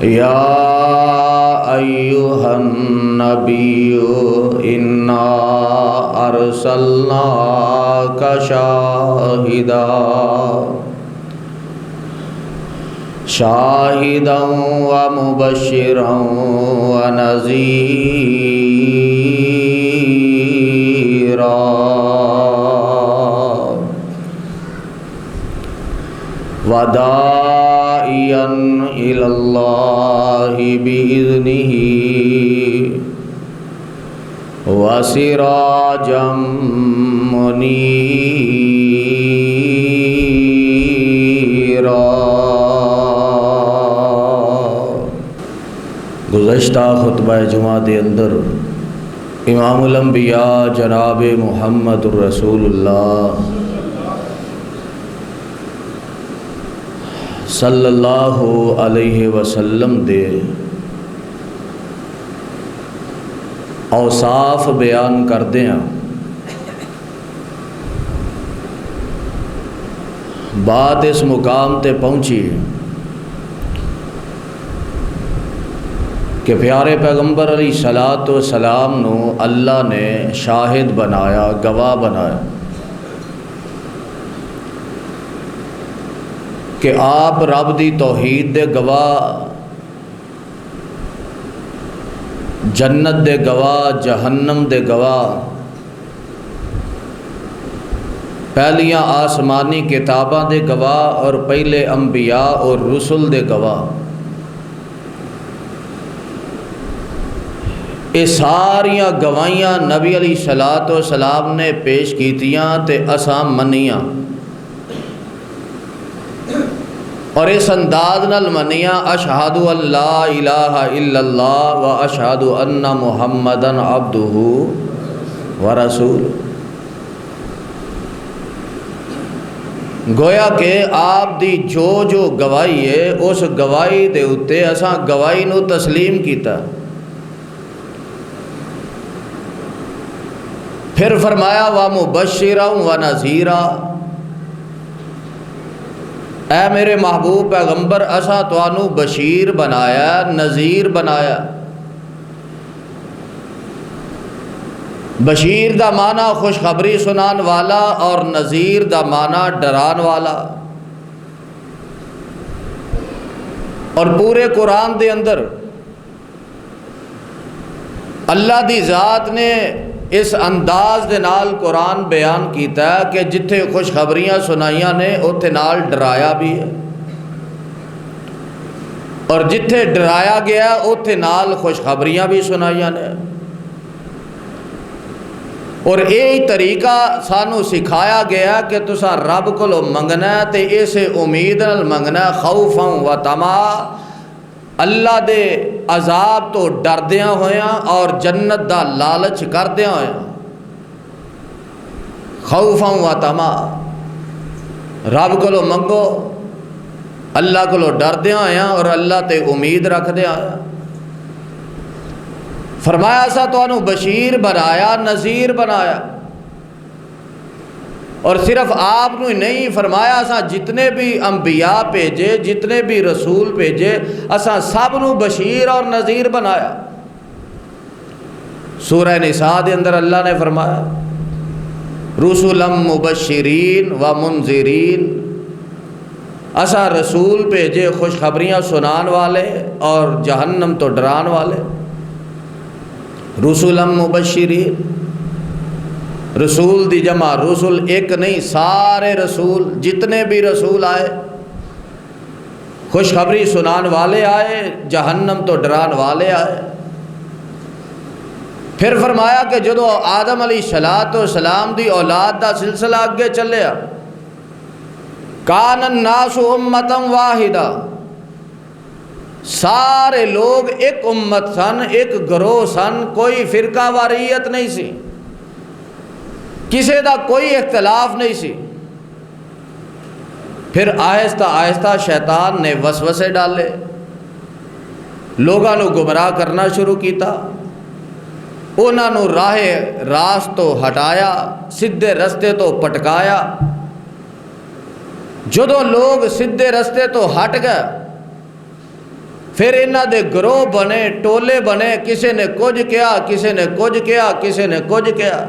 یا ایھا النبی انا ارسلناک شاہدا ومبشرا ونذیرا وداعیا الی اللہ بإذنہ وسراجا منیرا۔ گزشتہ خطبہ جمعہ دے اندر امام الانبیاء جناب محمد الرسول اللہ صلی اللہ علیہ وسلم دے اوصاف بیان کردے ہیں۔ بات اس مقام تے پہنچی کہ پیارے پیغمبر علیہ الصلوۃ والسلام نو اللہ نے شاہد بنایا، گواہ بنایا کہ آپ رب دی توحید دے گواہ، جنت دے گواہ، جہنم دے گواہ، پہلیاں آسمانی کتاباں دے گواہ اور پہلے انبیاء اور رسل دے گواہ۔ یہ ساریاں گواہیاں نبی علیہ الصلوۃ والسلام نے پیش کیتیاں تے اساں منیاں، اور اس انداز نال منیاں اشہد ان لا الہ الا اللہ و اشہد ان محمدًا عبدہ ورسولہ۔ گویا کہ آپ دی جو گواہی ہے اس گواہی دے اتے اساں گواہی نو تسلیم کیتا۔ پھر فرمایا وَمُبَشِّرًا وَنَذِيرًا، اے میرے محبوب پیغمبر اساں تانوں بشیر بنایا، نذیر بنایا۔ بشیر دا معنی خوشخبری سنان والا اور نذیر دا معنی ڈران والا۔ اور پورے قرآن دے اندر اللہ دی ذات نے اس انداز دے نال قرآن بیان کیتا ہے کہ جتھے خوشخبریاں سنائیاں نے اتھے نال ڈرایا بھی ہے، اور جتھے ڈرایا گیا اتھے نال خوشخبریاں بھی سنائیاں نے۔ اور یہی طریقہ سانو سکھایا گیا کہ تسا رب کولو منگنا ہے تے اسے امید نال منگنا ہے، خوفاً و طمعاً، اللہ دے عذاب تو ڈردیاں ہویاں اور جنت دا لالچ کردیاں ہویاں۔ خوفاً و طمعاً، رب کولو منگو، اللہ کولو ڈردیاں ہویاں اور اللہ تے امید رکھدیاں ہویاں۔ فرمایا سا تانوں بشیر بنایا، نذیر بنایا، اور صرف آپ نو ہی نہیں، فرمایا اساں جتنے بھی انبیاء بھیجے، جتنے بھی رسول بھیجے، اساں سب نو بشیر اور نذیر بنایا۔ سورہ نساء دے اندر اللہ نے فرمایا رسلا مبشرین و منذرین، اساں رسول بھیجے خوشخبریاں سنان والے اور جہنم تو ڈران والے۔ رسلا مبشرین، رسول دی جمع رسول ایک نہیں، سارے رسول جتنے بھی رسول آئے خوشخبری سنان والے آئے، جہنم تو ڈران والے آئے۔ پھر فرمایا کہ جدو آدم علیہ السلام دی اولاد دا سلسلہ اگے چلیا، کان الناس امتا واحدہ، سارے لوگ ایک امت سن، ایک گروہ سن، کوئی فرقہ واریت نہیں سی، کسی دا کوئی اختلاف نہیں سی۔ پھر آہستہ آہستہ شیطان نے وسوسے ڈالے، لوگاں نو گمراہ کرنا شروع کیتا، انہاں نو راہ راست تو ہٹایا، سیدھے رستے تو پٹکایا۔ جدوں لوگ سیدھے رستے تو ہٹ گئے، پھر انہاں دے گروہ بنے، ٹولے بنے، کسی نے کچھ کیا، کسی نے کچھ کیا، کسی نے کچھ کیا،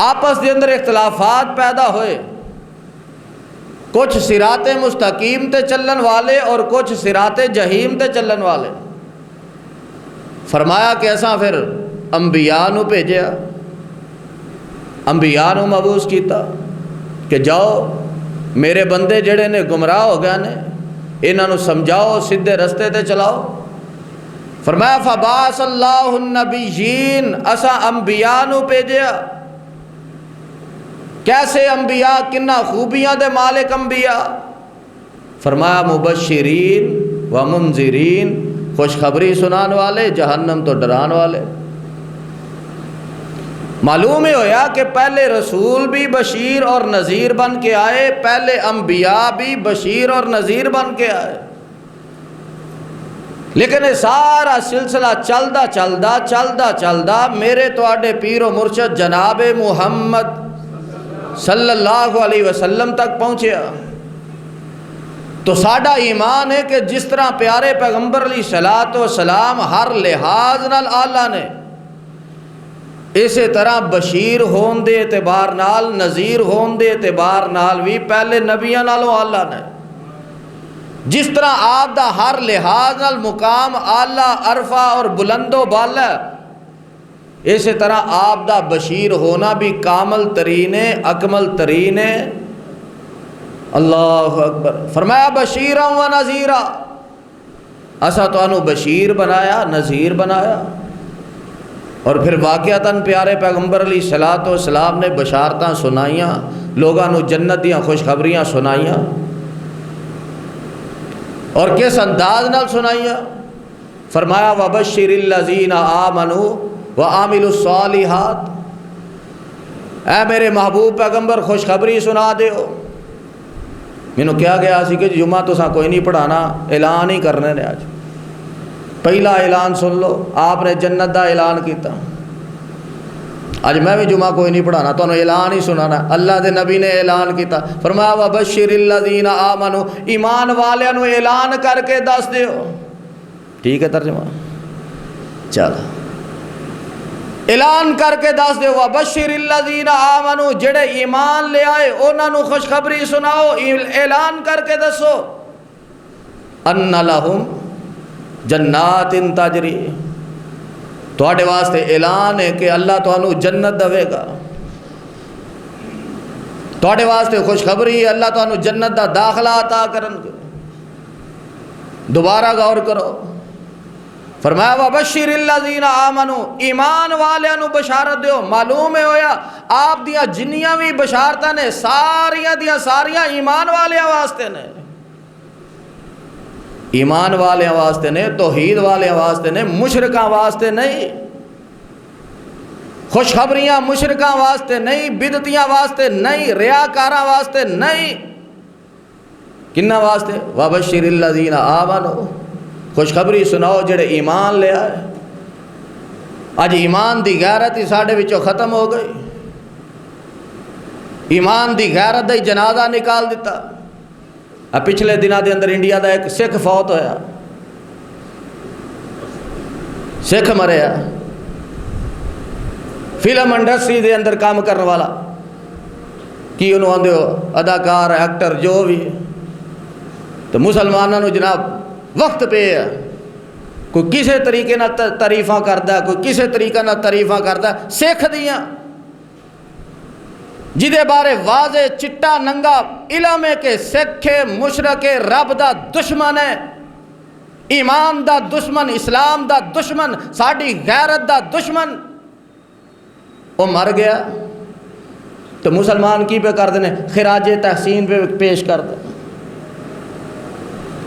آپس دے اندر اختلافات پیدا ہوئے، کچھ صراط مستقیم تے چلن والے اور کچھ صراط جہیم تے چلن والے۔ فرمایا کہ ایسا پھر انبیاء نو بھیجیا، انبیاء نو مبعوث کیتا کہ جاؤ میرے بندے جڑے نے گمراہ ہو گئے نے، انہاں نو سمجھاؤ، سیدھے رستے تے چلاؤ۔ فرمایا فبعث اللہ النبیین، اسا انبیاء نو بھیجیا۔ کیسے انبیاء؟ کنہ خوبیاں دے مالک انبیاء؟ فرمایا مبشرین و منذرین، خوشخبری سنان والے، جہنم تو ڈران والے۔ معلوم ہویا کہ پہلے رسول بھی بشیر اور نذیر بن کے آئے، پہلے انبیاء بھی بشیر اور نذیر بن کے آئے، لیکن یہ سارا سلسلہ چلدا میرے تواڈے پیر و مرشد جناب محمد صلی اللہ علیہ وسلم تک پہنچیا۔ تو ساڈا ایمان ہے کہ جس طرح پیارے پیغمبر علیہ الصلوۃ والسلام ہر لحاظ نال آلہ نے، اسی طرح بشیر ہون دے اعتبار نال، نذیر ہون دے اعتبار نال بھی پہلے نبیاں نالوں آلہ نے۔ جس طرح آپ دا ہر لحاظ نال مقام آلہ، عرفہ اور بلند و بالا، اسی طرح آپ دا بشیر ہونا بھی کامل ترین ہے، اکمل ترین ہے۔ اللہ اکبر۔ فرمایا بشیرا و نذیرا، اسا تانوں بشیر بنایا، نذیر بنایا۔ اور پھر واقعتاً پیارے پیغمبر علیہ الصلوۃ والسلام نے بشارتاں سنائیاں، لوگاں نو جنت دیاں خوشخبریاں سنائیاں، اور کس انداز نال سنائیاں؟ فرمایا وبشر الذین آمنوا وعملوا الصالحات، اے میرے محبوب پیغمبر خوشخبری سنا دیو۔ مینوں کیا گیا سی کہ جمعہ تساں کوئی نہیں پڑھانا، اعلان ہی کرنے نے۔ آج پہلا اعلان سن لو، آپ نے جنت دا اعلان کیتا۔ اج میں بھی جمعہ کوئی نہیں پڑھانا، تو اعلان ہی سنانا۔ اللہ دے نبی نے اعلان کیتا، فرمایا وبشر الذین آمنوا، ایمان والیاں نو اعلان کر کے دس دیو۔ ٹھیک ہے ترجمہ؟ چلو اعلان کر کے دس دیو، وبشر الذین آمنوا، جڑے ایمان لے آئے انہاں نو خوشخبری سناؤ، اعلان کر کے دسو، ان لہم جنات تجری، تواڈے واسطے اعلان ہے کہ اللہ تانوں جنت دے گا، تواڈے واسطے خوشخبری ہے اللہ تانوں جنت دا داخلہ عطا کرن گے۔ دوبارہ غور کرو، فرمایا وبشر الذین آمنوا، ایمان والیاں نو بشارت دیو۔ معلوم ہویا آپ دیاں جنیاں بھی بشارتاں نے ساریاں دیاں ساریاں ایمان والیاں واسطے نے، ایمان والیاں واسطے نے، توحید والیاں واسطے نے، مشرکاں واسطے نہیں۔ خوشخبریاں مشرکاں واسطے نہیں، بدعتیاں واسطے نہیں، ریاکاراں واسطے نہیں، کنہ واسطے؟ وبشر الذین آمنوا، خوشخبری سناؤ جڑے ایمان لے آئے۔ اج ایمان دی غیرت ہی ساڈے وچوں ختم ہو گئی، ایمان دی غیرت دا ہی جنازہ نکال دیتا۔ پچھلے دنوں دے اندر انڈیا دا ایک سکھ فوت ہویا، سکھ مریا، فلم انڈسٹری دے اندر کام کرنے والا، کی انہوں آندے ہو اداکار، ایکٹر، جو بھی، تو مسلمانوں نے جناب وقت پہ ہے، کوئی کسے طریقے نہ تعریفاں کردا ہے، کوئی کسے طریقے نہ تعریفاں کردا ہے سکھ دیاں، جدے بارے واضح چٹا ننگا علم ہے کہ سکھ مشرک رب دا دشمن ہے، ایمان دا دشمن، اسلام دا دشمن، ساڈی غیرت دا دشمن، وہ مر گیا تو مسلمان کی پہ کر دینے؟ خراج تحسین پہ پیش کر دیں۔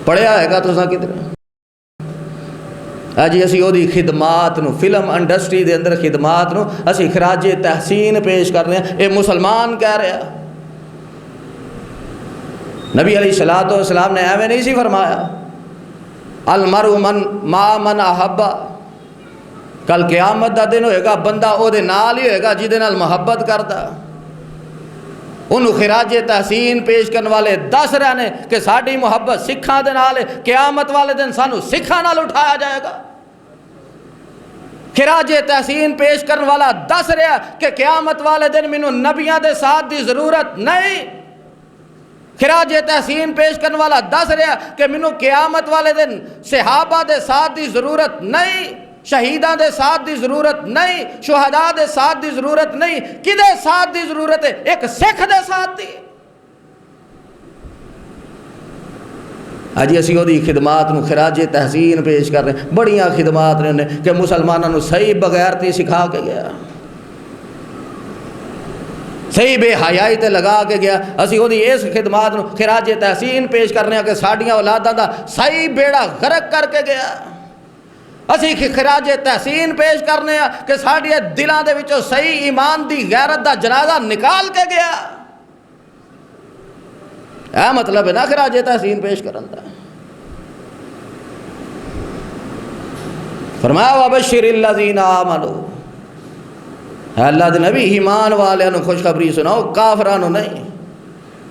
پڑھیا ہے گا تو کدھر؟ جی اسی وہ خدمات نو، فلم انڈسٹری دے اندر خدمات نو اسی خراج تحسین پیش کر رہے ہیں، یہ مسلمان کہہ رہا۔ نبی علیہ الصلوۃ والسلام نے ایویں نہیں سی فرمایا، المرء من احبا، کل قیامت دا دن ہوئے گا بندہ او دے نال ہی ہوئے گا جدے نال محبت کردا۔ انہوں خراج تحسین پیش کرنے والے دس رہنے کہ ساڑی محبت سکھاں دے نال قیامت والے دن سانو سکھاں نال اٹھایا جائے گا۔ خراج تحسین پیش کرنے والا دس رہا کہ قیامت والے دن مینوں نبیاں دے ساتھ دی ضرورت نہیں۔ خراج تحسین پیش کرنے والا دس رہا کہ مینوں قیامت والے دن صحابہ دے ساتھ دی ضرورت نہیں، شہیداں دے ساتھ دی ضرورت نہیں، شہداء دے ساتھ دی ضرورت نہیں، کدے ساتھ دی ضرورت ہے؟ ایک سکھ دے ساتھ دی۔ آج اسی دی خدمات نو خراج تحسین پیش کر رہے ہیں، بڑیاں خدمات نے کہ مسلمانوں نو صحیح بغیرتی سکھا کے گیا، صحیح بے حیائی تے لگا کے گیا۔ اسی دی اس خدمات نو خراج تحسین پیش کرنے ہیں کہ ساڑیاں اولاداں دا صحیح بیڑا غرق کر کے گیا۔ اسی خراج تحسین پیش کرنے ہیں کہ ساڑی دلاں دے وچوں صحیح ایمان دی غیرت دا جنازہ نکال کے گیا۔ اے مطلب ہے نا خراج تحسین پیش کرن دا۔ فرمایا وَبَشِّرِ الَّذِينَ آمَنُوا، اے اللہ دے نبی ایمان والے نو خوشخبری سناؤ، کافرانو نہیں،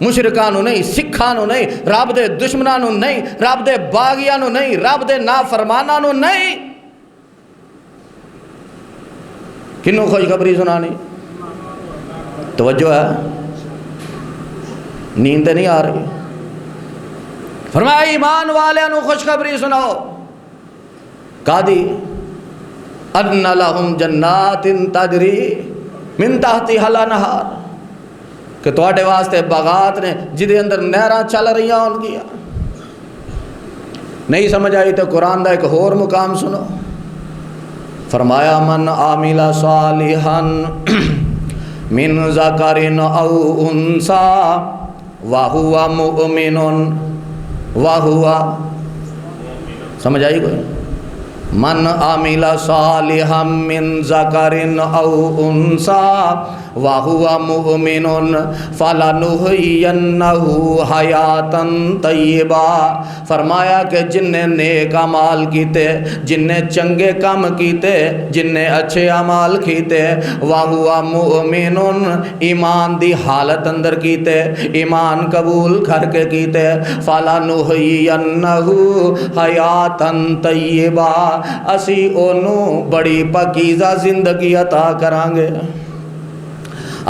مشرکانو نہیں، سکھانو نہیں، رب دے دشمنانو نہیں، رب دے باغیانو نہیں، رب دے نافرمانانو نہیں۔ کنوں خوشخبری سنانی؟ توجہ ہے، نیند نہیں آ رہی۔ فرمایا ایمان والے نو خوشخبری سناؤ، قادی ان لہم جنات تجری من تحتہا الانہار، کہ تواڈے واسطے باغات نے جدے اندر نہراں چل رہی ہیں ان کی۔ نہیں سمجھ آئی تو قرآن دا ایک اور مقام سنو۔ فرمایا من عامل صالحا من ذکر او انثی وہو مؤمن وہو، سمجھ آئی کوئی؟ من عامل صالحا من ذکر او انثی وَهُوَ مُؤْمِنٌ فَلَنُحْيِيَنَّهُ حَيَاتًا طَيِّبَةً، فرمایا کہ جن نے نیک اعمال کیتے، جن نے چنگے کام کیتے، جن نے اچھے اعمال کیتے، وَهُوَ مُؤْمِنٌ ایمان دی حالت اندر کیتے، ایمان قبول کر کے کیتے، فَلَنُحْيِيَنَّهُ حَيَاتًا طَيِّبَةً، اسی انہوں بڑی پاکیزہ زندگی عطا کرانگے،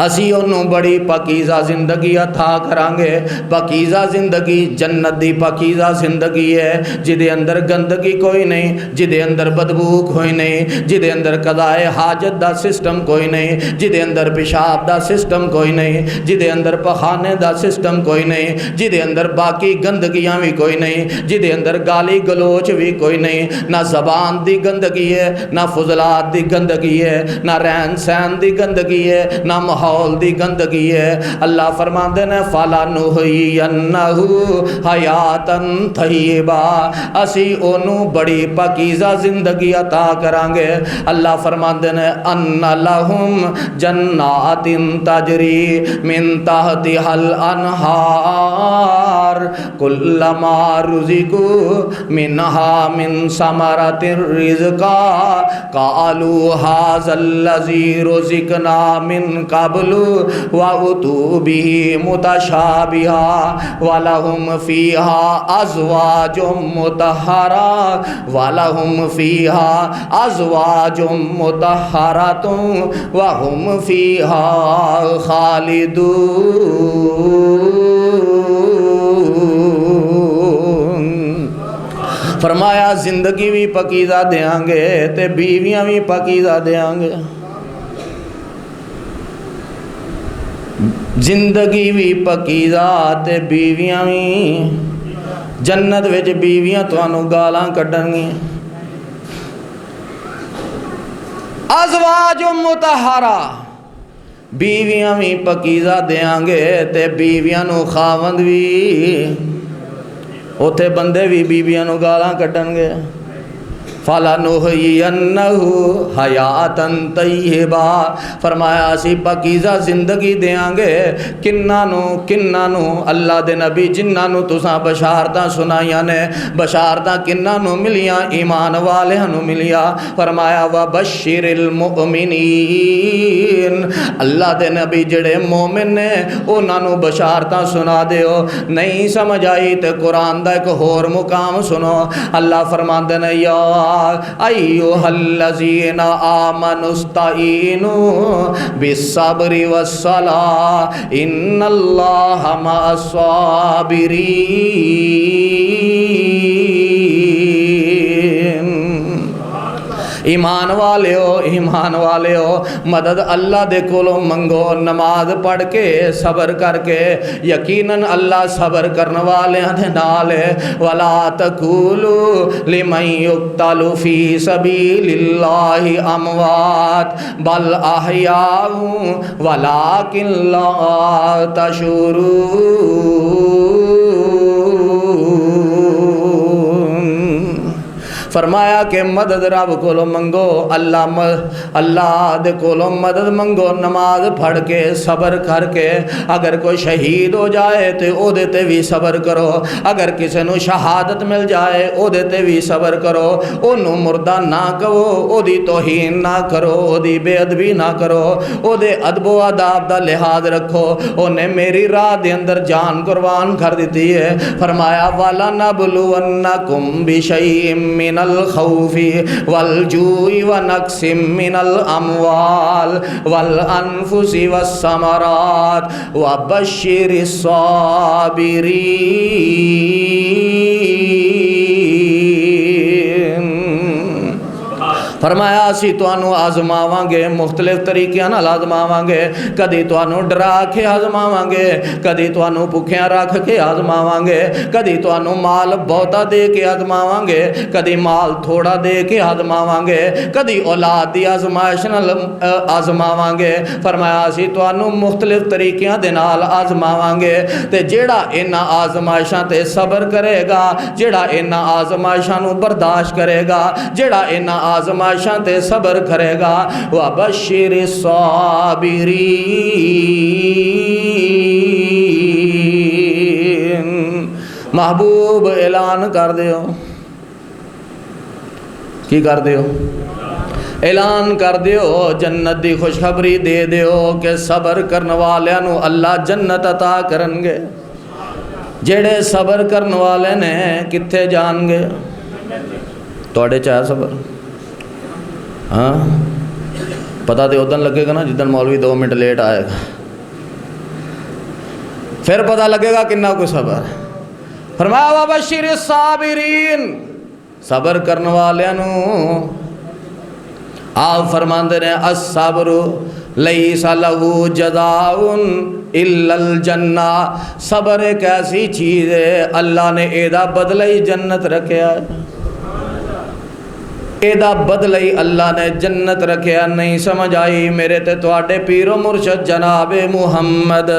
اسی انہوں بڑی پاکیزہ زندگی عطا کرانگے۔ پاکیزہ زندگی جنت دی پاکیزہ زندگی ہے، جدے اندر گندگی کوئی نہیں، جدے اندر بدبو کوئی نہیں، جدے اندر قضائے حاجت دا سسٹم کوئی نہیں، جدے اندر پیشاب دا سسٹم کوئی نہیں، جدے اندر پخانے دا سسٹم کوئی نہیں، جدے اندر باقی گندگیاں بھی کوئی نہیں، جدے اندر گالی گلوچ بھی کوئی نہیں، نہ زبان دی گندگی ہے، نہ فضلات دی گندگی ہے، نہ رہن سہن دی گندگی ہے، نہ ماحول دی گندگی ہے۔ اللہ فرماندے نے فَلَنُحْيِيَنَّهُ حَيَاتًا طَيِّبَةً، اسی انہوں بڑی پاکیزہ زندگی عطا کرانگے۔ اللہ فرماندے نے أَنَّ لَهُمْ جَنَّاتٍ تَجْرِي مِن تَحْتِهَا الْأَنْهَارُ كُلَّمَا رُزِقُوا مِنْهَا مِنْ ثَمَرَةٍ رِزْقًا قَالُوا هَذَا الَّذِي رُزِقْنَا مِنْ قَبْلُ وَأُتُوا بِهِ مُتَشَابِهًا وَلَهُمْ فِيهَا أَزْوَاجٌ مُطَهَّرَةٌ وَلَهُمْ فِيهَا أَزْوَاجٌ مُطَهَّرَةٌ وَهُمْ فِيهَا خَالِدُونَ۔ فرمایا زندگی بھی پاکیزہ دیاں گے تے بیویاں بھی پاکیزہ دیاں گے، زندگی بھی پاکیزہ تے بیویاں بھی، جنت وچ بیویاں تانوں گالاں کڈن گی۔ ازواج مطہرہ، بیویاں بھی پاکیزہ دیاں گے تے بیویاں نو خاوند بھی، اوتھے بندے بھی بیویاں نو گالاں کڈن گے۔ فَلَنُحْيِيَنَّهُ حَيَاتًا طَيِّبًا، فرمایا اسی پاکیزہ زندگی دیاں گے کنہاں نو اللہ دے نبی جنہاں نو تساں بشارتاں سنائیاں نے، بشارتاں کنہاں نو ملیاں؟ ایمان والیاں نو ملیاں۔ فرمایا وَبَشِّرِ الْمُؤْمِنِينَ، اللہ دے نبی جڑے مومن نے انہاں نو بشارتاں سنا دیو۔ نہیں سمجھ آئی تے قرآن دا ایک ہور مقام سنو، اللہ فرماندے نے یا ایھا الذین آمنوا استعینوا بالصبر والصلاۃ ان اللہ مع الصابرین۔ ایمان والیو مدد اللہ دے کولو منگو، نماز پڑھ کے صبر کر کے، یقیناً اللہ صبر کرنے والے دے نال ہے۔ وَلَا تَقُولُوا لِمَن يُقْتَلُ فِي سَبِيلِ اللَّهِ أَمْوَاتٌ بَلْ أَحْيَاءٌ وَلَٰكِن لَّا تَشْعُرُونَ۔ فرمایا کہ مدد رب کولو منگو، اللہ دے کولو مدد منگو، نماز پڑھ کے صبر کر کے۔ اگر کوئی شہید ہو جائے تو او دے تے بھی صبر کرو، اگر کسی نو شہادت مل جائے او دے تے بھی صبر کرو۔ اونوں مردہ نہ کہو، او دی توہین نہ کرو، او دی بے ادبی نہ کرو، او دے ادب و آداب دا لحاظ رکھو۔ اونے میری راہ دے اندر جان قربان کر دیتی ہے۔ فرمایا وَلَنَبْلُوَنَّكُمْ بِشَيْءٍ مِّنَ الْخَوْفِ وَالْجُوعِ وَنَقْصٍ مِّنَ الْأَمْوَالِ وَالْأَنفُسِ وَالثَّمَرَاتِ وَبَشِّرِ الصَّابِرِينَ۔ فرمایا اسی توانو آزماواں گے، مختلف طریقیاں نال آزماواں گے، کدی توانو ڈرا کے آزماواں گے، کدی توانو بھکھیاں رکھ کے آزماواں گے، کدی توانو مال بہتا دے کے آزماواں گے، کدی مال تھوڑا دے کے آزماواں گے، کدی اولاد دی آزمائش نال آزماواں گے۔ فرمایا اسی توانو مختلف طریقیاں دے نال آزماواں گے، تے جیڑا انہاں آزمائشاں تے صبر کرے گا، جیڑا انہاں آزمائشاں نو برداشت کرے گا، جیڑا انہاں آزمائشاں تے صبر کرے گا، وَبَشِّرِ الصَّابِرِينَ۔ محبوب اعلان کر دیو، کی کر دیو؟ اعلان کر دیو، جنت دی خوشخبری دے دیو کہ صبر کرن والیاں نو اللہ جنت عطا کرن گے۔ جڑے صبر کرن والے نے کتھے جان گے؟ توڑے چاہے صبر؟ ہاں پتہ تے ادن لگے گا نا جدن مولوی 2 منٹ لیٹ آئے گا، پھر پتہ لگے گا کنہ کوئی صبر۔ فرمایا وَبَشِّرِ الصَّابِرِينَ، صبر کرنے والیاں نو آپ فرماندے نے الصبر لیس لہ جزاء الا الجنہ، صبر ایک ایسی چیز ہے اللہ نے ایدہ بدلہ ہی جنت رکھیا ہے، ایدہ بدلئی اللہ نے جنت رکھیا۔ نہیں سمجھ آئی میرے تے تواڈے پیر و مرشد جناب محمد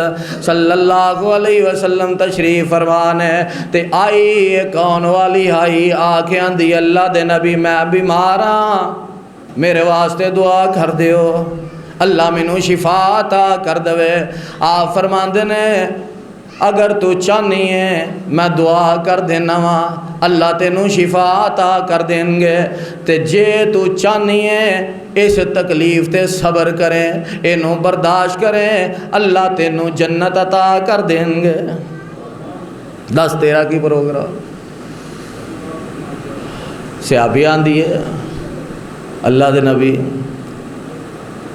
صلی اللہ علیہ وسلم تشریف فرمانے تے آئی کون والی آئی آنکھیں دی اللہ دے نبی میں بیمار ہاں، میرے واسطے دعا کر دیو، اللہ مینوں شفا عطا کر دوے۔ آپ فرماندے نے اگر تو چاہنی ہے میں دعا کر دینا وا، اللہ تینوں شفا عطا کر دیں گے، تے جے تو چاہنی ہے اس تکلیف تے صبر کریں، اینوں برداشت کریں، اللہ تینوں جنت عطا کر دیں گے۔ دس تیرا کی پروگرام صحابی آندھی ہے اللہ دے نبی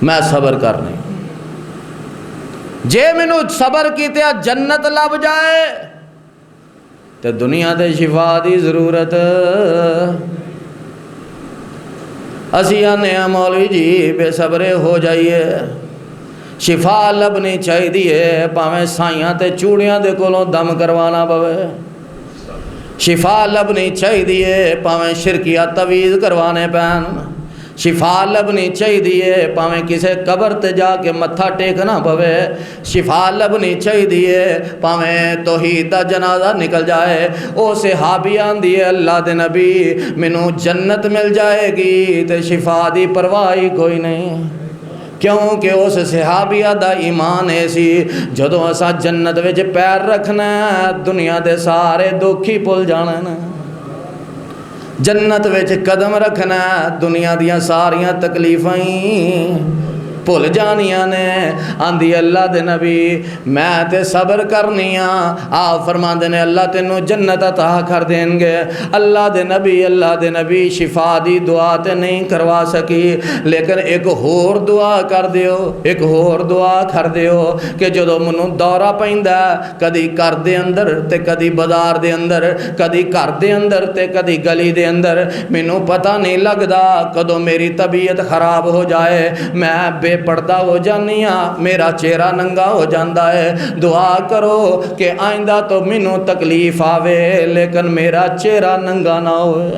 میں صبر کرنی، جے مینوں صبر کیتے جنت لب جائے تے دنیا دے شفا دی ضرورت۔ اسی آنے ہیں مولوی جی بے صبرے ہو جائیے، شفا لبنی چاہیے، پاویں سائیاں تے چوڑیاں دے کولوں دم کروانا پوے، شفا لبنی چاہیے، پاویں شرکیہ تویز کروانے پین، شفا لبنی چاہیے، پاویں کسے قبر تے جا کے متھا ٹیکنا پوے، شفا لبنی چاہیے، پاویں توحید دا جنازہ نکل جائے۔ او صحابی آندی ہے اللہ دے نبی مینوں جنت مل جائے گی تے شفا دی پرواہ کوئی نہیں، کیونکہ اس صحابیہ دا ایمان ہے سی جدوں اسا جنت وچ پیر رکھنا دنیا دے سارے دکھ ہی بھول جانا نا، جنت وچ قدم رکھنا دنیا دیاں ساریاں تکلیفاں بھول جانیاں نے۔ آندی اللہ دے نبی میں تے صبر کرنی ہاں، آپ فرماندے نے اللہ تینوں جنت عطا کر دیں گے۔ اللہ دے نبی شفا دی دعا تے نہیں کروا سکی، لیکن ایک ہور دعا کر دیو، ایک ہور دعا کر دیو کہ جدوں منوں دورہ پیندا کدی گھر دے اندر تے کدی بازار دے اندر، کدی گھر دے اندر تے کدی گلی دے اندر، مینوں پتہ نہیں لگدا کدوں میری طبیعت خراب ہو جائے، میں بے پردہ ہو جانی ہاں، میرا چہرہ ننگا ہو جاندا ہے، دعا کرو کہ آئندہ تو مینوں تکلیف آوے لیکن میرا چہرہ ننگا نہ ہوئے،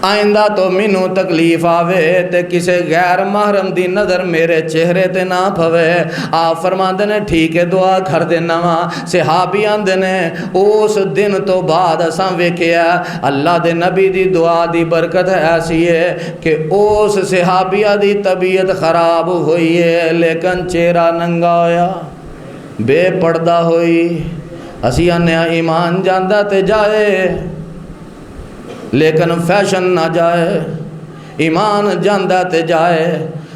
آئندہ تو مینوں تکلیف آوے تے کسے غیر محرم دی نظر میرے چہرے تے نہ پھوے۔ آپ فرماندے نے ٹھیک ہے دعا کر دینا وا۔ صحابی آندے نے اس دن تو بعد اساں ویکھیا اللہ دے نبی دی دعا دی برکت ایسی ہے کہ اس صحابیہ دی طبیعت خراب ہوئی ہے لیکن چہرہ ننگا ہویا، بے پردہ ہوئی۔ اسی آنے ایمان جاندا تے جائے لیکن فیشن نہ جائے، ایمان جاندا تے جائے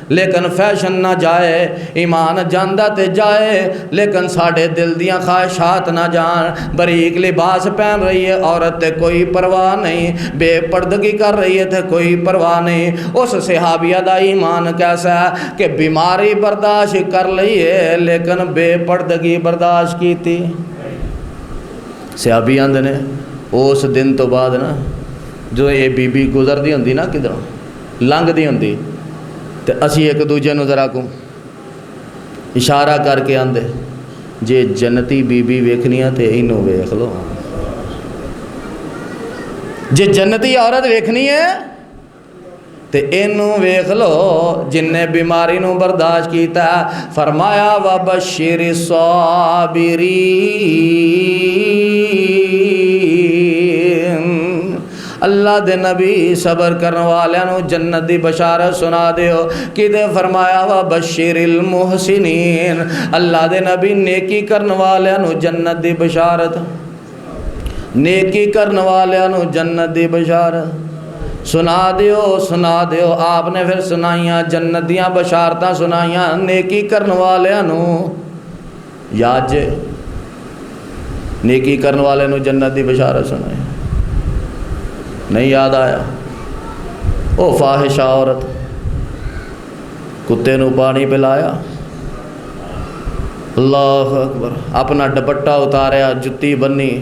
لیکن فیشن نہ جائے، ایمان جاندا تے جائے لیکن ساڑھے دل دیاں خواہشات نہ جان۔ بریک لباس پہن رہی ہے عورت تے کوئی پرواہ نہیں، بے پردگی کر رہی ہے تے کوئی پرواہ نہیں۔ اس صحابیہ دا ایمان کیسا ہے کہ بیماری برداشت کر لئی ہے لیکن بے پردگی برداشت کی تھی۔ صحابیاں نے اس دن تو بعد نا جو یہ بی بی گزر دی ہوندی نا کدھروں لنگ دی ہوندی تے اسی ایک دوجے نو ذرا کو اشارہ کر کے آندے جے جنتی بی بی ویکھنی ہے تے اینو ویکھ لو، جے جنتی عورت ویکھنی ہے تے اینو ویکھ لو جن نے بیماری نو برداشت کیتا ہے۔ فرمایا وبشر الصابرین، اللہ دے نبی صبر کرنے والیاں نو جنت دی بشارت سنا دیو۔ کدے فرمایا وبشر المحسنین، اللہ دے نبی نیکی کرنے والیاں نو جنت دی بشارت، نیکی کرنے والیاں نو جنت دی بشارت سنا دیو۔ آپ نے پھر سنائیاں جنت دیاں بشارتاں سنائیاں نیکی کرنے والیاں نو، یاد جے نیکی کرنے والے نو جنت دی بشارت سنائی نہیں یاد آیا؟ او فاحشہ عورت کتے نو پانی پلایا، اللہ اکبر، اپنا دوپٹہ اتاریا، جتی بنی،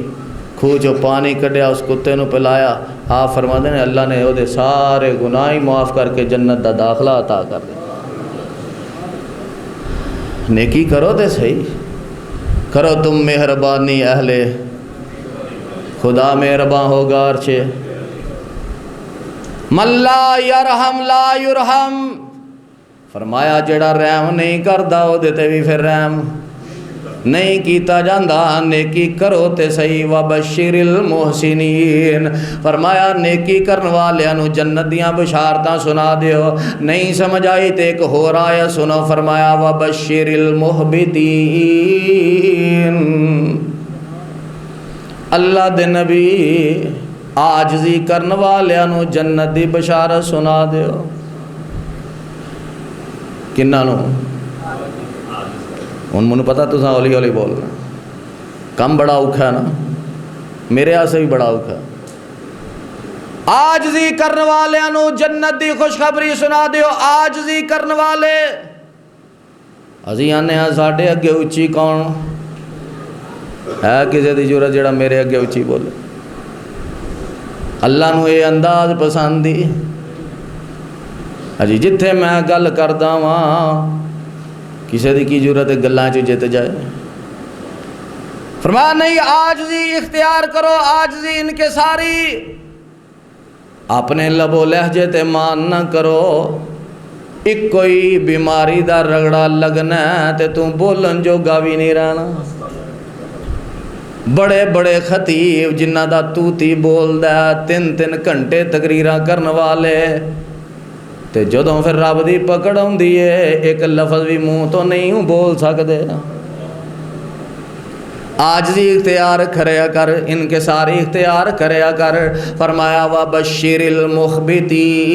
کھوہ چو پانی کڈیا، اس کتے نو پلایا۔ آپ فرماتے ہیں اللہ نے او دے سارے گناہ معاف کر کے جنت دا داخلہ عطا کر دیا۔ نیکی کرو تے صحیح کرو، تم مہربانی اہل خدا مہربان ہوگا ارچے، من لا یرحم لا یرحم، فرمایا جڑا رحم نہیں کردا او دے تے بھی پھر رحم نہیں کیتا جاندا۔ نیکی کرو تے صحیح وبشر المحسنین، فرمایا نیکی کرن والیاں نو جنت دیاں بشارتاں سنا دیو۔ نہیں سمجھ آئی تے ایک ہور آیا سنو، فرمایا وبشر المحبتین، اللہ دے نبی عاجزی کرن والیاں نو جنت دی بشارت سنا دیو۔ کنہاں نو؟ ہن مینوں پتہ تساں ہولی ہولی بولنا، کم بڑا اوکھا ہے نا، میرے آسے بھی بڑا اوکھا ہے۔ عاجزی کرن والیاں نو جنت دی خوشخبری سنا دیو۔ عاجزی کرن والے اسی آنے ہاں ساڈے اگے اچھی کون ہے کسے دی ضرورت جڑا میرے اگے اچھی بولے؟ اللہ نو یہ انداز پسند دی اجی جتھے میں گل کردا واں کسے دی کی ضرورت ہے گلاں چ جت جائے؟ فرمایا نہیں، عاجزی اختیار کرو، عاجزی انکساری، اپنے لبو لہجے تے مان نہ کرو، ایک کوئی بیماری دا رگڑا لگنا ہے تے تم بولن جو گاوی نہیں رہنا۔ بڑے بڑے خطیب جنہ دا توتی بول دا 3 گھنٹے تقریراں کرن والے تے جدوں پھر رب دی پکڑ ہوندی ہے ایک لفظ بھی منہ تو نہیں بول سکدے۔ عاجزی اختیار کریا کر، انکساری اختیار کریا کر۔ فرمایا وَبَشِّرِ الْمُخْبِتِينَ،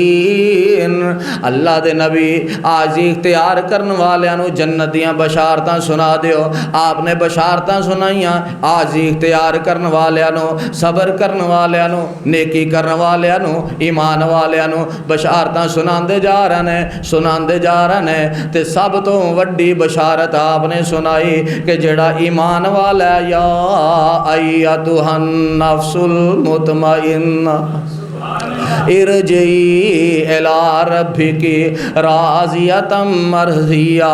اللہ دے نبی عاجزی اختیار کرن والیاں نو جنت دیاں بشارتاں سنا دیو۔ آپ نے بشارتاں سنائیاں عاجزی اختیار کرن والیاں نو، صبر کرن والیاں نو، نیکی کرن والیاں نو، ایمان والیاں نو بشارتاں سناندے جا رہے نے تے سب تو وڈی بشارت آپ نے سنائی کہ جڑا ایمان والا یا ایتھا النفس المطمئنہ ارجعی الی ربک راضیۃ مرضیہ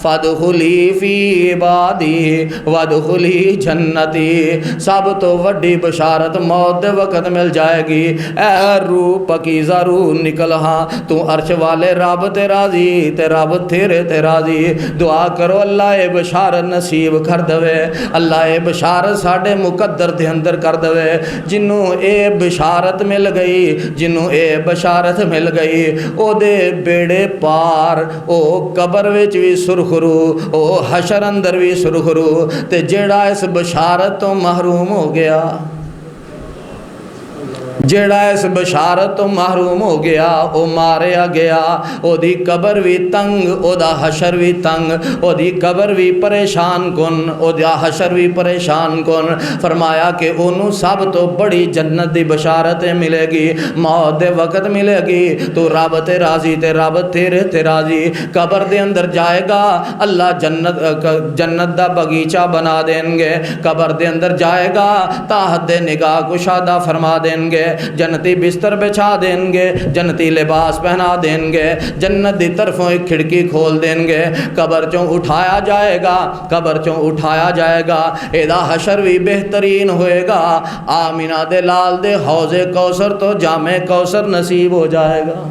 فادخلی فی عبادی وادخلی جنتی۔ سب تو وڈی بشارت موت دے وقت مل جائے گی۔ اے روح پکیزہ روح نکل ہاں، تو عرش والے رب تے راضی تے رب تیرے تے راضی۔ دعا کرو اللہ اے بشارت نصیب کر دوے، اللہ اے بشارت ساڈے مقدر دے اندر کر دوے۔ جنوں اے بشارت مل گئی، جنوں اے بشارت مل گئی، او دے بیڑے پار، او قبر وچ بھی سرخرو، او حشر اندر بھی سرخرو، تے جیڑا اس بشارت تو محروم ہو گیا، جیڑا اس بشارت تو محروم ہو گیا او ماریا گیا، او دی قبر بھی تنگ، او دا حشر بھی تنگ، او دی قبر بھی پریشان کن، او دا حشر بھی پریشان کن۔ فرمایا کہ انہوں سب تو بڑی جنت دی بشارت ملے گی، موت دے وقت ملے گی، تو رب تے راضی تے رب تیرے تے راضی۔ قبر دے اندر جائے گا اللہ جنت دا باغیچہ بنا دیں گے، قبر دے اندر جائے گا تحت نگاہ کشادہ فرما دیں گے، جنتی بستر بچھا دیں گے، جنتی لباس پہنا دیں گے، جنت دی طرفوں ایک کھڑکی کھول دیں گے، قبر چوں اٹھایا جائے گا، قبر چوں اٹھایا جائے گا، ایدہ حشر بھی بہترین ہوئے گا، آمینہ دے لال دے حوض کوثر تو جامع کوثر نصیب ہو جائے گا،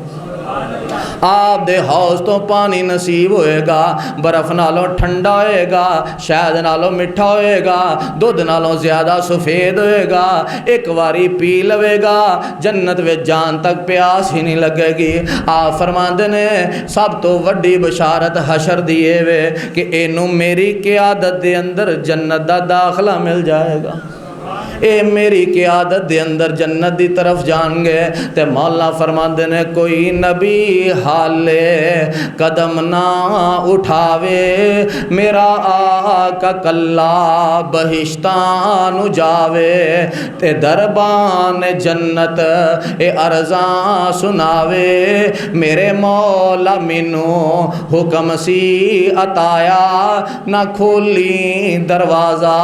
آپ دے حوض تو پانی نصیب ہوئے گا، برف نالوں ٹھنڈا ہوئے گا، شہد نالوں مٹھا ہوئے گا، دودھ نالوں زیادہ سفید ہوئے گا، ایک واری پی لوے گا، جنت وچ جان تک پیاس ہی نہیں لگے گی۔ آپ فرماندے نے سب تو وڈی بشارت حشر دیے وے کہ اینو میری قیادت دے اندر جنت دا داخلہ مل جائے گا، اے میری قیادت دے اندر جنت دی طرف جان گے، تے مولا فرماندے نے کوئی نبی حالے قدم نہ اٹھاوے، میرا آقا کلا بہشتان جاوے، تے دربان جنت اے ارزاں سناوے، میرے مولا مینوں حکم سی عطایا، نہ کھولی دروازہ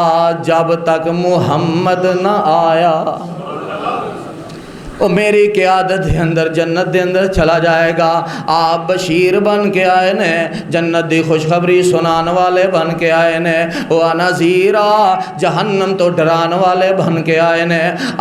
جب تک محمد نہ آیا۔ وہ میری قیادت دے اندر جنت دے اندر چلا جائے گا، آپ بشیر بن کے آئے نے، جنت دی خوشخبری سنان والے بن کے آئے نے، وہ نذیرا جہنم تو ڈران والے بن کے آئے نے۔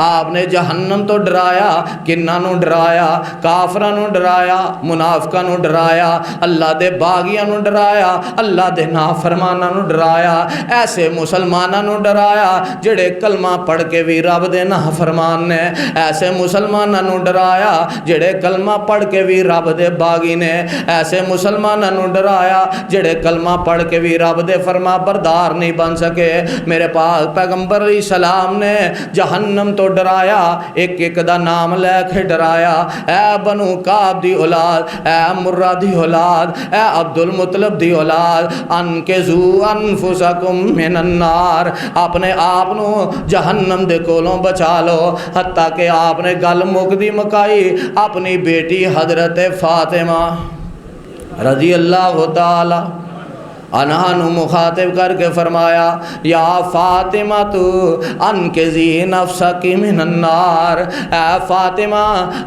آپ نے جہنم تو ڈرایا، کنہ نو ڈرایا، کافرہ نو ڈرایا، منافقہ نو ڈرایا، اللہ دے باغیاں نو ڈرایا، اللہ دے نافرمانہ نو ڈرایا، ایسے مسلمانہ نو ڈرایا جڑے کلمہ پڑھ کے بھی رب دے نافرمان نے، ایسے مسلمانہ نو ڈرایا جڑے کلمہ پڑھ کے بھی رب دے باغی نے، ایسے مسلمانہ نو ڈرایا جڑے کلمہ پڑھ کے بھی رب دے فرما بردار نہیں بن سکے۔ میرے پاک پیغمبر علیہ السلام نے جہنم تو ڈرایا، ایک ایک دا نام لے کے ڈرایا، اے بنو کعب دی اولاد، اے مرہ دی اولاد، اے عبد المطلب دی اولاد، انقذو انفسکم من النار، اپنے آپ نو جہنم دے کولوں بچا لو۔ حتیٰ کہ آپ نے گل مکدی مکائی اپنی بیٹی حضرت فاطمہ رضی اللہ تعالی انہا نو مخاطب کر کے فرمایا یا فاطمہ تو انقذی نفسک من النار، اے فاطمہ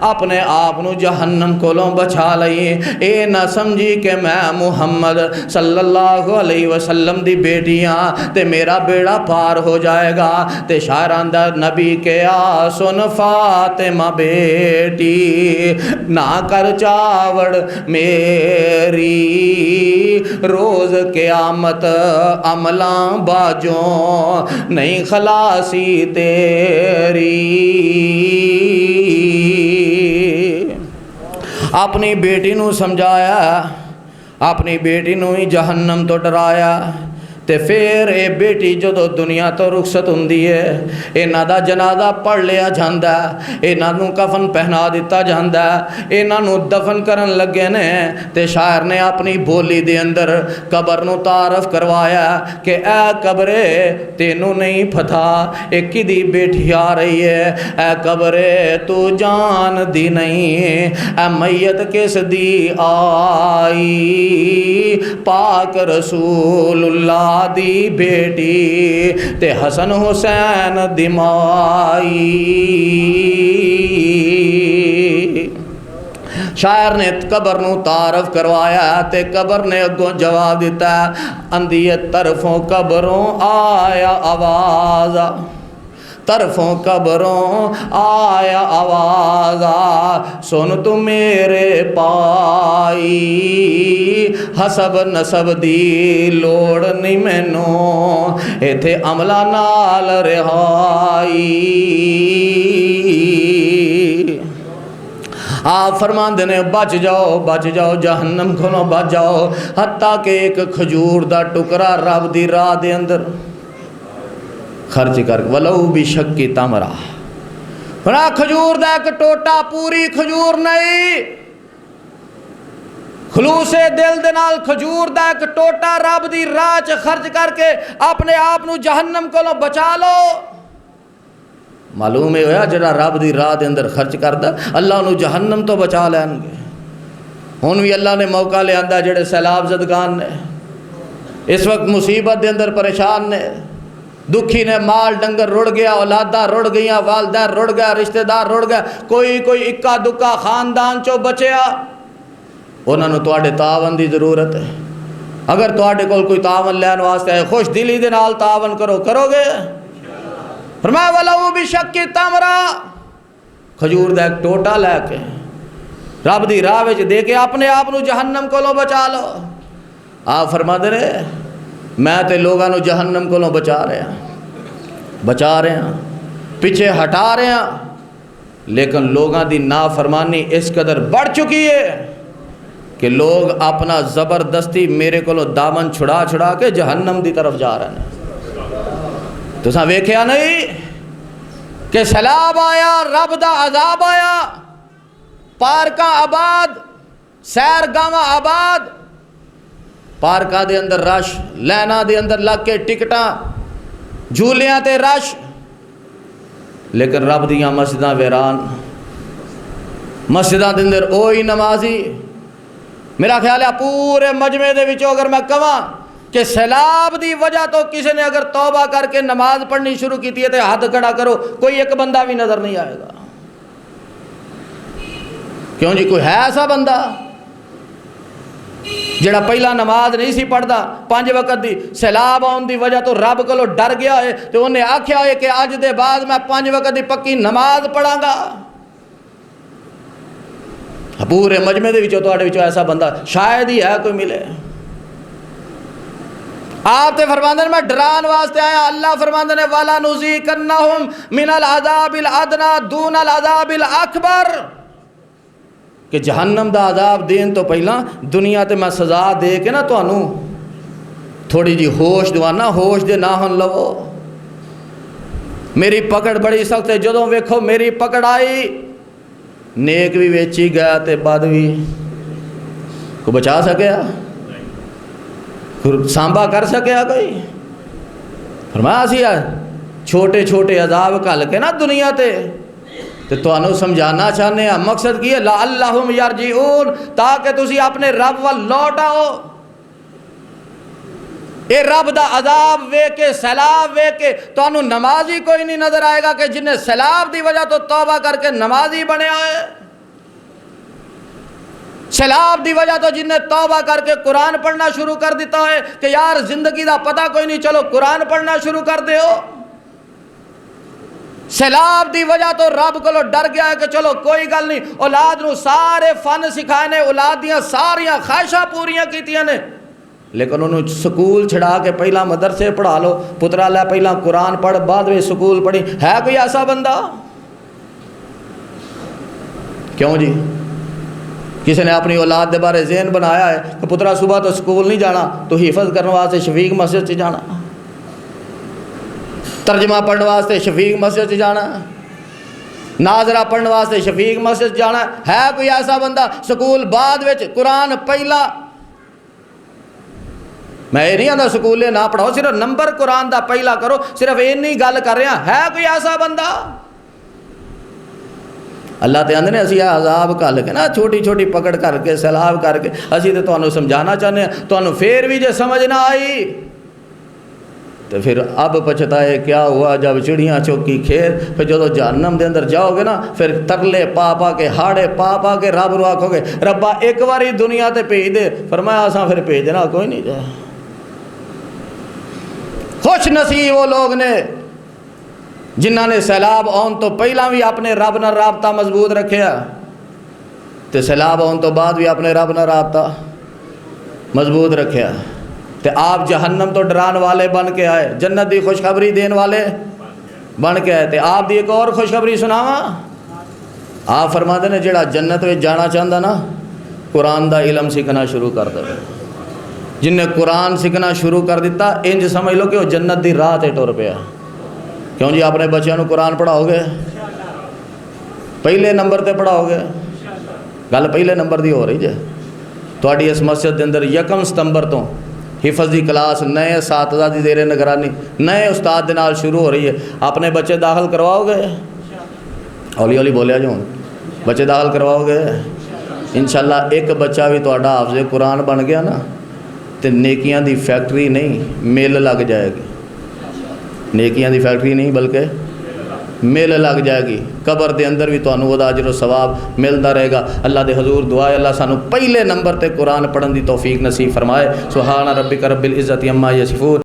اپنے آپ نو جہنم کولوں بچا لئی، اے نہ سمجھی کہ میں محمد صلی اللہ علیہ وسلم دی بیٹی ہاں تے میرا بیڑا پار ہو جائے گا۔ تے شاعر آندہ نبی کے سن فاطمہ بیٹی نہ کر چاوڑ میری، روز قیامت عملاں باجوں نہیں خلاصی تیری۔ اپنی بیٹی نو سمجھایا، اپنی بیٹی نو ہی جہنم تو ڈرایا، تے پھر اے بیٹی جدو دنیا تو رخصت ہوندی ہے، انہاں دا جنازہ پڑھ لیا جاندا ہے، انہاں نو کفن پہنا دیتا جاندا ہے، انہاں نو دفن کرن لگے نے تے شاعر نے اپنی بولی دے اندر قبر نو تعارف کروایا کہ اے قبرے تینوں نہیں پتہ اے کدی بیٹھی آ رہی ہے، اے قبرے تو جان دی نہیں، اے میت کس دی آئی، پاک رسول اللہ دی بیٹی تے حسن حسین دی مائی۔ شاعر نے قبر نو تعارف کروایا تے قبر نے اگوں جواب دیتا اندھی طرفوں قبروں آیا آواز، طرفوں قبروں آیا آواز، سن تو میرے پائی، حسب نسب دی لوڑ نہیں مینوں، ایتھے عملہ نال رہائی۔ آپ فرماندے نے بچ جاؤ جہنم کھولو بچ جاؤ، حتیٰ کہ ایک کھجور دا ٹکرا رب دی راہ دے اندر خرچ کر ولو بشق تمرہ، بنا کھجور دا ایک ٹوٹا، پوری کھجور نہیں، خلوص دل دے نال کھجور دا ایک ٹوٹا رب دی راہ چ خرچ کر کے اپنے آپ نو جہنم کولوں بچا لو۔ معلوم ہے ہویا جڑا رب دی راہ دے اندر خرچ کردا اللہ نو جہنم تو بچا لین گے۔ ہن بھی اللہ نے موقع لے آندا جڑے سیلاب زدگان نے اس وقت مصیبت دے اندر پریشان نے، دکھی نے مال ڈنگر رڑ گیا، اولاداں رڑ گئیاں، والدین رڑ گیا، رشتہ دار رڑ گیا، کوئی اکا دکا خاندان چو بچیا، انہاں نو تواڈے تعاون دی ضرورت ہے۔ اگر تواڈے کول کوئی تعاون لین واسطے ہے خوش دلی دے نال تعاون کرو گے؟ فرمایا ولو بشق تمرہ، کھجور دا ایک ٹوٹا لے کے رب دی راہ وچ دے کے اپنے آپ نو جہنم کولوں بچا لو۔ آپ فرما دے رہے میں تے لوگاں نو جہنم کولوں بچا رہے ہیں، پیچھے ہٹا رہے ہیں، لیکن لوگاں دی نافرمانی اس قدر بڑھ چکی ہے کہ لوگ اپنا زبردستی میرے کولوں دامن چھڑا کے جہنم دی طرف جا رہے ہیں۔ تو ساں ویکھیا نہیں کہ سیلاب آیا، رب دا عذاب آیا، پارکاں آباد، سیر گاواں آباد، پارکاں دے اندر رش، لائناں دے اندر لگ کے ٹکٹاں، جھولیاں تے رش، لیکن رب دیاں مسجداں ویران، مسجداں دے اندر اوہی نمازی۔ میرا خیال ہے پورے مجمع دے وچوں اگر میں کہاں کہ سیلاب دی وجہ تو کسی نے اگر توبہ کر کے نماز پڑھنی شروع کی ہے تو ہاتھ کھڑا کرو، کوئی ایک بندہ بھی نظر نہیں آئے گا۔ کیوں جی کوئی ہے ایسا بندہ جڑا پہلا نماز نہیں سی پڑھدا 5 وقت دی، سیلاب آن دی وجہ تو رب کولو ڈر گیا ہے تو انہیں آکھیا ہے کہ اج دے بعد میں 5 وقت دی پکی نماز پڑھاں گا؟ پورے مجمع دے وچوں تواڈے وچوں ایسا بندہ شاید ہی ہے کوئی ملے۔ آپ تے فرماندے میں ڈران واسطے آیا، اللہ فرماندے نے والا نذیقنہم من العذاب الادنی دون العذاب الاکبر، کہ جہنم دا عذاب دین تو پہلا دنیا تے میں سزا دے کے نا تانوں تھوڑی جی ہوش دوانا، ہوش دے نہ ہن لو۔ میری پکڑ بڑی سخت ہے، جدوں ویکھو میری پکڑ آئی، نیک بھی ویچی گیا تے بد بھی، کو بچا سکیا؟ سانبا کر سکیا کوئی؟ فرمایا سی چھوٹے چھوٹے عذاب کھل کے نا دنیا تے تانوں سمجھانا چاہنے ہیں، مقصد کی ہے لعلہم یرجعون، تاکہ تسی اپنے رب وال لوٹ آؤ۔ اے رب دا عذاب ویکھ کے سیلاب ویکھ کے تانوں نمازی کوئی نہیں نظر آئے گا کہ جنہیں سیلاب دی وجہ تو توبہ کر کے نمازی بنیا ہے، سیلاب دی وجہ تو جنہیں توبہ کر کے قرآن پڑھنا شروع کر دیتا ہے کہ یار زندگی دا پتہ کوئی نہیں چلو قرآن پڑھنا شروع کر دے ہو، سیلاب دی وجہ تو رب کو ڈر گیا ہے کہ چلو کوئی گل نہیں اولاد نو سارے فن سکھائے نے، اولاد دیاں ساریاں خواہشاں پوریاں کیتیاں نے، لیکن انہوں سکول چھڑا کے پہلا مدرسے پڑھا لو، پترا لے پہلا قرآن پڑھ بعد میں سکول پڑھی، ہے کوئی ایسا بندہ؟ کیوں جی؟ کسی نے اپنی اولاد دے بارے ذہن بنایا ہے کہ پترا صبح تو سکول نہیں جانا تو حفظ کرنے واسطے شفیق مسجد سے جانا، ترجمہ پڑھنے واسطے شفیق مسجد سے جانا، ناظرہ پڑھنے واسطے شفیق مسجد جانا، ہے کوئی ایسا بندہ؟ سکول بعد وچ قرآن پہلا، میں یہ نہیں آتا سکولے نہ پڑھاؤ، صرف نمبر قرآن دا پہلا کرو، صرف اینی گل کر رہے ہیں، ہے کوئی ایسا بندہ؟ اللہ تے آندے نے اسی عذاب کھل کے نا چھوٹی چھوٹی پکڑ کر کے سیلاب کر کے اسی تے تانوں سمجھانا چاہنے ہیں، تانوں پھر بھی جے سمجھ نہ آئی تو پھر اب پچھتائے کیا ہوا جب چڑیاں چوکی کھیر، پھر جدو جہنم دے اندر جاؤ گے نا پھر ترلے پا پا کے ہاڑے پا پا کے رب رو آکھو گے ربا ایک باری دنیا تے بھیج دے، فرمایا اساں پھر بھیجنا کوئی نہیں جائے۔ خوش نصیب وہ لوگ نے جنہاں نے سیلاب آن تو پہلا بھی اپنے رب نہ رابطہ مضبوط رکھیا تے سیلاب آن تو بعد بھی اپنے رب نہ رابطہ مضبوط رکھیا، تے آپ جہنم تو ڈران والے بن کے آئے، جنت دی خوشخبری دین والے بن کے آئے، تے آپ دی ایک اور خوشخبری سناواں، آپ فرماتے ہیں جڑا جنت میں جانا چاہتا نا قرآن دا علم سیکھنا شروع کر دے، جن نے قرآن سیکھنا شروع کر دیتا انج سمجھ لو کہ وہ جنت دی راہ تے ٹر پیا۔ کیوں جی اپنے بچیاں نو قرآن پڑھاؤ گے پہلے نمبر تے پڑھاؤ گے، گل پہلے نمبر دی ہو رہی جے، تہاڈی اس مسجد دے اندر 1 ستمبر تو حفظ دی کلاس نئے اساتذہ دی زیر نگرانی نئے استاد دے نال شروع ہو رہی ہے، اپنے بچے داخل کرواؤ گے؟ ہولی ہولی بولیا جو بچے داخل کرواؤ گے؟ انشاءاللہ ایک بچہ بھی تہاڈا حافظ قرآن بن گیا نا تے نیکیاں دی فیکٹری نہیں مل لگ جائے گی، نیکیاں دی فیکٹری نہیں بلکہ مل لگ جائے گی، قبر دے اندر بھی تانوں وہ اجر و ثواب ملتا رہے گا۔ اللہ دے حضور دعا ہے اللہ سانو پہلے نمبر تے قرآن پڑھن دی توفیق نصیب فرمائے۔ سبحان ربک رب العزت عما یصفون۔